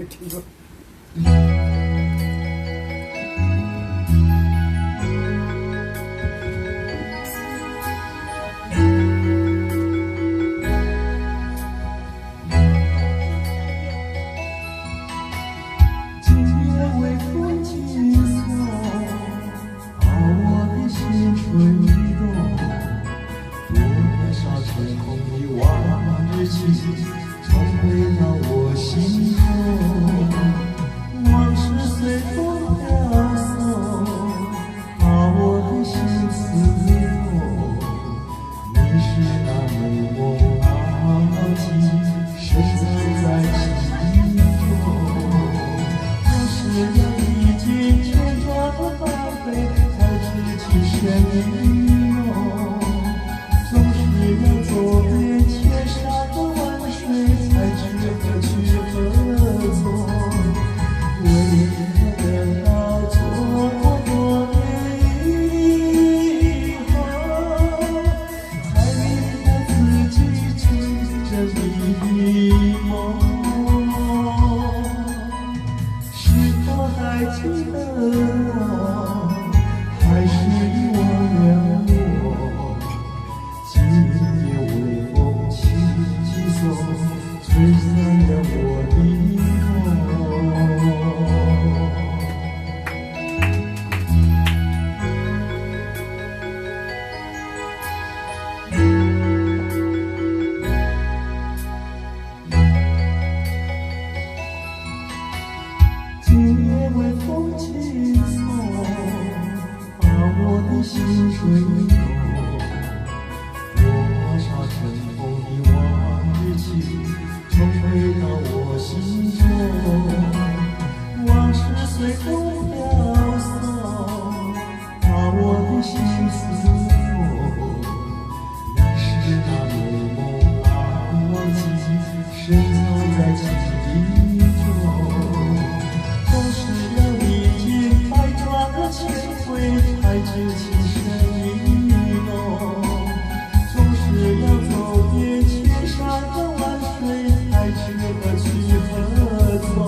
听过。今夜微风轻送，把我的心吹动。多少天空的往日情，重回到我心中。往事随风飘送，把我的心刺痛。你是那美梦牢记，深藏在记忆中。总是要历经千转百回，才知情深意浓。总是要走遍千山万水，才知何去何从。为了等到多年以后，才明白自己只这一梦。是否还记得我，还是已忘了我？今夜微风轻送，吹散了我的梦。今夜微风轻送，把我的心吹动。多少尘封的往日情，重回到我心中。往事随风飘送，把我的心刺痛。你是那美梦牢记，深藏在记忆中。总是要历经百转千回，才知情深意浓。总是要走遍千山万水，才知何去何从。